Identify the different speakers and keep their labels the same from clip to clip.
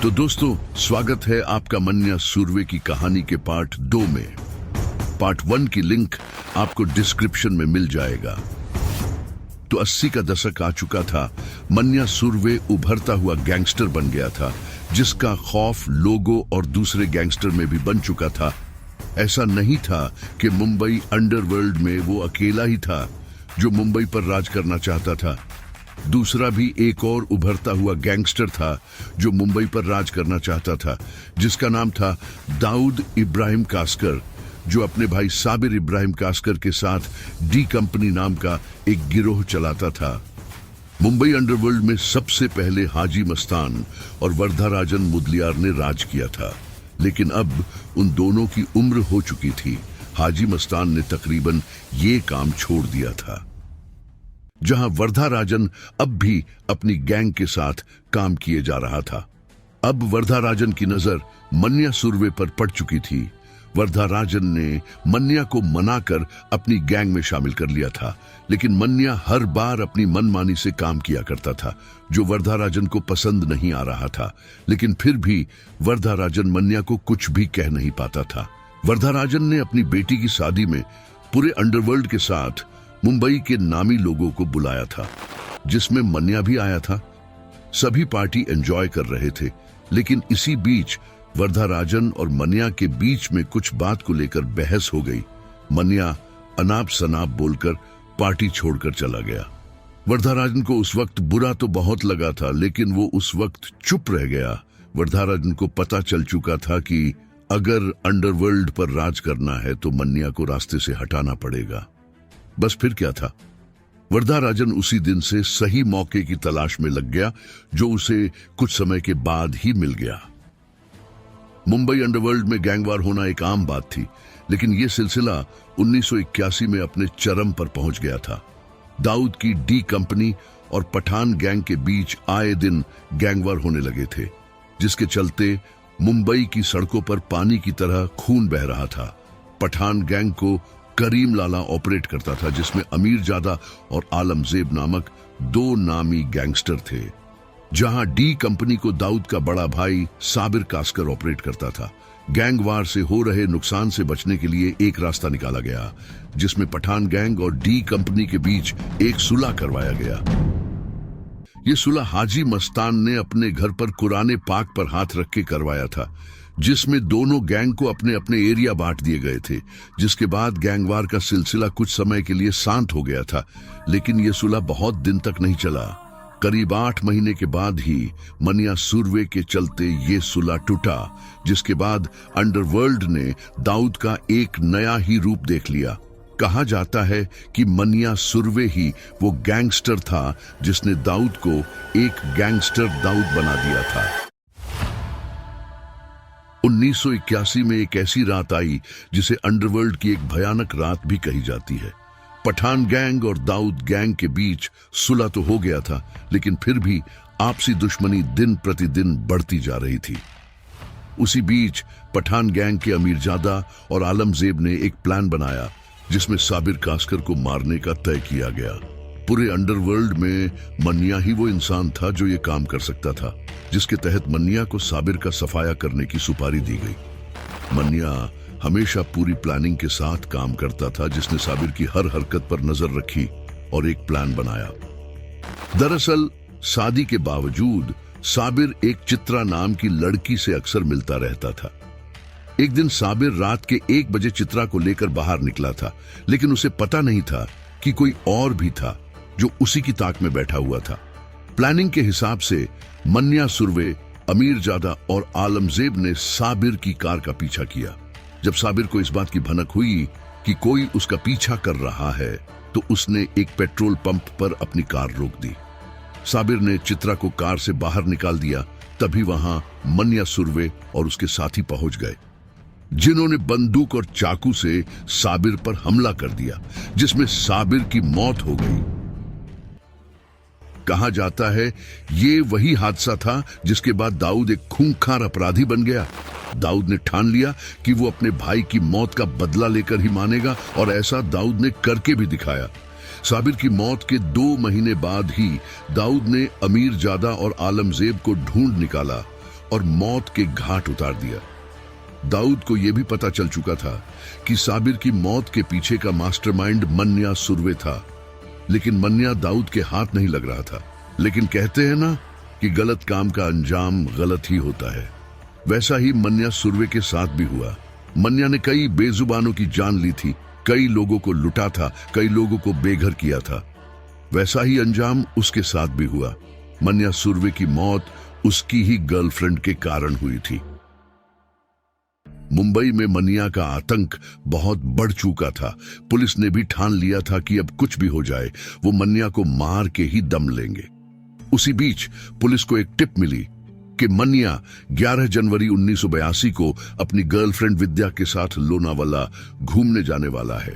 Speaker 1: तो दोस्तों, स्वागत है आपका मन्या सुरवे की कहानी के पार्ट 2 में। पार्ट 1 की लिंक आपको डिस्क्रिप्शन में मिल जाएगा। तो 80 का दशक आ चुका था। मन्या सुरवे उभरता हुआ गैंगस्टर बन गया था, जिसका खौफ लोगों और दूसरे गैंगस्टर में भी बन चुका था। ऐसा नहीं था कि मुंबई अंडरवर्ल्ड में वो अकेला ही था जो मुंबई पर राज करना चाहता था। दूसरा भी एक और उभरता हुआ गैंगस्टर था जो मुंबई पर राज करना चाहता था, जिसका नाम था दाऊद इब्राहिम कास्कर, जो अपने भाई साबिर इब्राहिम कास्कर के साथ डी कंपनी नाम का एक गिरोह चलाता था। मुंबई अंडरवर्ल्ड में सबसे पहले हाजी मस्तान और वरदराजन मुदलियार ने राज किया था, लेकिन अब उन दोनों की उम्र हो चुकी थी। हाजी मस्तान ने तकरीबन ये काम छोड़ दिया था, जहां वरदराजन अब भी अपनी गैंग के साथ काम किए जा रहा था। अब वरदराजन की नजर मन्या सुरवे पर पड़ चुकी थी। वरदराजन ने मन्या को मनाकर अपनी गैंग में शामिल कर लिया था, लेकिन मन्या हर बार अपनी मनमानी से काम किया करता था, जो वरदराजन को पसंद नहीं आ रहा था। लेकिन फिर भी वरदराजन मन्या को कुछ भी कह नहीं पाता था। वरदराजन ने अपनी बेटी की शादी में पूरे अंडरवर्ल्ड के साथ मुंबई के नामी लोगों को बुलाया था, जिसमें मन्या भी आया था। सभी पार्टी एंजॉय कर रहे थे, लेकिन इसी बीच वरदराजन और मन्या के बीच में कुछ बात को लेकर बहस हो गई। मन्या अनाप शनाप बोलकर पार्टी छोड़कर चला गया। वरदराजन को उस वक्त बुरा तो बहुत लगा था, लेकिन वो उस वक्त चुप रह गया। वरदराजन को पता चल चुका था कि अगर अंडरवर्ल्ड पर राज करना है तो मन्या को रास्ते से हटाना पड़ेगा। बस फिर क्या था, वरदराजन उसी दिन से सही मौके की तलाश में लग गया, जो उसे कुछ समय के बाद ही मिल गया। मुंबई अंडरवर्ल्ड में गैंगवार होना एक आम बात थी, लेकिन यह सिलसिला 1981 में अपने चरम पर पहुंच गया था। दाऊद की डी कंपनी और पठान गैंग के बीच आए दिन गैंगवार होने लगे थे, जिसके चलते मुंबई की सड़कों पर पानी की तरह खून बह रहा था। पठान गैंग को करीम लाला ऑपरेट करता था, जिसमें अमीरजादा और आलमजेब नामक दो नामी गैंगस्टर थे। जहां डी कंपनी को दाऊद का बड़ा भाई साबिर कास्कर ऑपरेट करता था। गैंगवार से हो रहे नुकसान से बचने के लिए एक रास्ता निकाला गया, जिसमें पठान गैंग और डी कंपनी के बीच एक सुलह करवाया गया। यह सुलह हाजी मस्तान ने अपने घर पर कुराने पाक पर हाथ रख के करवाया था, जिसमें दोनों गैंग को अपने अपने एरिया बांट दिए गए थे। जिसके बाद गैंगवार का सिलसिला कुछ समय के लिए शांत हो गया था, लेकिन यह सुलह बहुत दिन तक नहीं चला। करीब 8 महीने के बाद ही मन्या सुरवे के चलते ये सुलह टूटा, जिसके बाद अंडरवर्ल्ड ने दाऊद का एक नया ही रूप देख लिया। कहा जाता है कि मन्या सुरवे ही वो गैंगस्टर था जिसने दाऊद को एक गैंगस्टर दाऊद बना दिया था। 1981 में एक ऐसी रात आई जिसे अंडरवर्ल्ड की एक भयानक रात भी कही जाती है। पठान गैंग और दाऊद गैंग के बीच सुलह तो हो गया था, लेकिन फिर भी आपसी दुश्मनी दिन प्रतिदिन बढ़ती जा रही थी। उसी बीच पठान गैंग के अमीरजादा और आलमजेब ने एक प्लान बनाया, जिसमें साबिर कास्कर को मारने का तय किया गया। पूरे अंडरवर्ल्ड में मन्या ही वो इंसान था जो ये काम कर सकता था, जिसके तहत मन्या को साबिर का सफाया करने की सुपारी दी गई। मन्या हमेशा पूरी प्लानिंग के साथ काम करता था, जिसने साबिर की हर हरकत पर नजर रखी और एक प्लान बनाया। दरअसल शादी के बावजूद साबिर एक चित्रा नाम की लड़की से अक्सर मिलता रहता था। एक दिन साबिर रात के 1 बजे चित्रा को लेकर बाहर निकला था, लेकिन उसे पता नहीं था कि कोई और भी था जो उसी की ताक में बैठा हुआ था। प्लानिंग के हिसाब से मन्या सुरवे, अमीरजादा और आलमजेब ने साबिर की कार का पीछा किया। जब साबिर को इस बात की भनक हुई कि कोई उसका पीछा कर रहा है, तो उसने एक पेट्रोल पंप पर अपनी कार रोक दी। साबिर ने चित्रा को कार से बाहर निकाल दिया। तभी वहां मन्या सुरवे और उसके साथी पहुंच गए, जिन्होंने बंदूक और चाकू से साबिर पर हमला कर दिया, जिसमें साबिर की मौत हो गई। कहा जाता है ये वही हादसा था जिसके बाद दाऊद एक खूंखार अपराधी बन गया। दाऊद ने ठान लिया कि वो अपने भाई की मौत का बदला लेकर ही मानेगा, और ऐसा दाऊद ने करके भी दिखाया। साबिर की मौत के 2 महीने बाद ही दाऊद ने अमीरजादा और आलमजेब को ढूंढ निकाला और मौत के घाट उतार दिया। दाऊद को यह भी पता चल चुका था कि साबिर की मौत के पीछे का मास्टरमाइंड मन्या सुरवे था, लेकिन मन्या दाऊद के हाथ नहीं लग रहा था। लेकिन कहते हैं ना कि गलत काम का अंजाम गलत ही होता है, वैसा ही मन्या सुरवे के साथ भी हुआ। मन्या ने कई बेजुबानों की जान ली थी, कई लोगों को लुटा था, कई लोगों को बेघर किया था। वैसा ही अंजाम उसके साथ भी हुआ। मन्या सुरवे की मौत उसकी ही गर्लफ्रेंड के कारण हुई थी। मुंबई में मन्या का आतंक बहुत बढ़ चुका था। पुलिस ने भी ठान लिया था कि अब कुछ भी हो जाए वो मन्या को मार के ही दम लेंगे। उसी बीच पुलिस को एक टिप मिली कि मन्या 11 जनवरी 1982 को अपनी गर्लफ्रेंड विद्या के साथ लोनावाला घूमने जाने वाला है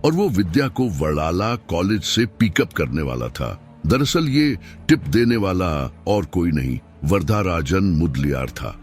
Speaker 1: और वो विद्या को वडाला कॉलेज से पिकअप करने वाला था। दरअसल ये टिप देने वाला और कोई नहीं, वरदाराजन मुदलियार था,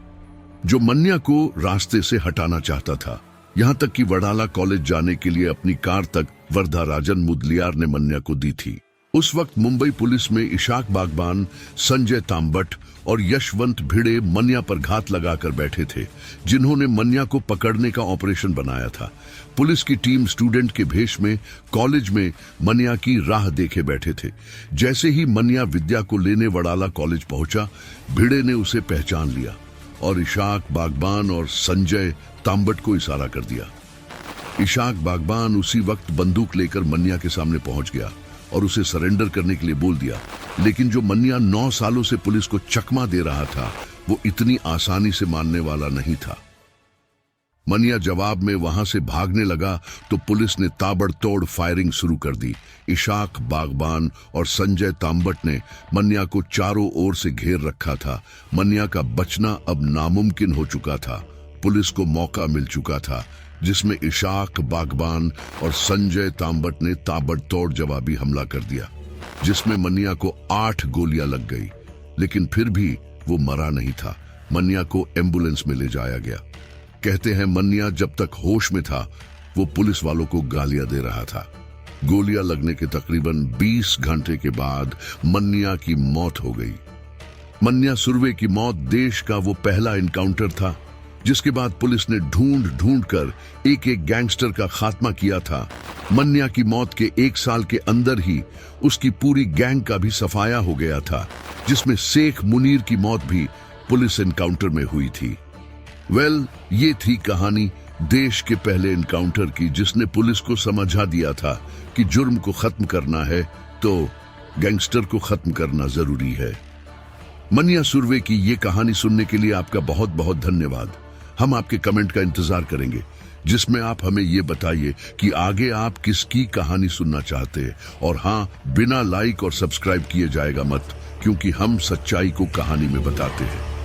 Speaker 1: जो मन्या को रास्ते से हटाना चाहता था। यहां तक कि वडाला कॉलेज जाने के लिए अपनी कार तक वरदाराजन मुदलियार ने मन्या को दी थी। उस वक्त मुंबई पुलिस में इशाक बागबान, संजय तांबट और यशवंत भिड़े मन्या पर घात लगाकर बैठे थे, जिन्होंने मन्या को पकड़ने का ऑपरेशन बनाया था। पुलिस की टीम स्टूडेंट के भेष में कॉलेज में मन्या की राह देखे बैठे थे। जैसे ही मन्या विद्या को लेने वडाला कॉलेज पहुंचा, भिड़े ने उसे पहचान लिया और इशाक बागबान और संजय तांबट को इशारा कर दिया। इशाक बागबान उसी वक्त बंदूक लेकर मन्या के सामने पहुंच गया और उसे सरेंडर करने के लिए बोल दिया। लेकिन जो मन्या 9 सालों से पुलिस को चकमा दे रहा था, वो इतनी आसानी से मानने वाला नहीं था। मन्या जवाब में वहां से भागने लगा तो पुलिस ने ताबड़तोड़ फायरिंग शुरू कर दी। इशाक बागबान और संजय तांबट ने मन्या को चारों ओर से घेर रखा था। मन्या का बचना अब नामुमकिन हो चुका था। पुलिस को मौका मिल चुका था, जिसमें इशाक बागबान और संजय तांबट ने ताबड़तोड़ जवाबी हमला कर दिया, जिसमें मन्या को 8 गोलियां लग गई। लेकिन फिर भी वो मरा नहीं था। मन्या को एम्बुलेंस में ले जाया गया। कहते हैं मन्या जब तक होश में था वो पुलिस वालों को गालियां दे रहा था। गोलियां लगने के तकरीबन 20 घंटे के बाद मन्या की मौत हो गई। मन्या सुरवे की मौत देश का वो पहला इनकाउंटर था, जिसके बाद पुलिस ने ढूंढ कर एक एक गैंगस्टर का खात्मा किया था। मन्या की मौत के 1 साल के अंदर ही उसकी पूरी गैंग का भी सफाया हो गया था, जिसमें शेख मुनीर की मौत भी पुलिस एनकाउंटर में हुई थी। ये थी कहानी देश के पहले एनकाउंटर की, जिसने पुलिस को समझा दिया था कि जुर्म को खत्म करना है तो गैंगस्टर को खत्म करना जरूरी है। मन्या सुरवे की ये कहानी सुनने के लिए आपका बहुत बहुत धन्यवाद। हम आपके कमेंट का इंतजार करेंगे, जिसमें आप हमें ये बताइए कि आगे आप किसकी कहानी सुनना चाहते हैं। और हाँ, बिना लाइक और सब्सक्राइब किए जाएगा मत, क्योंकि हम सच्चाई को कहानी में बताते हैं।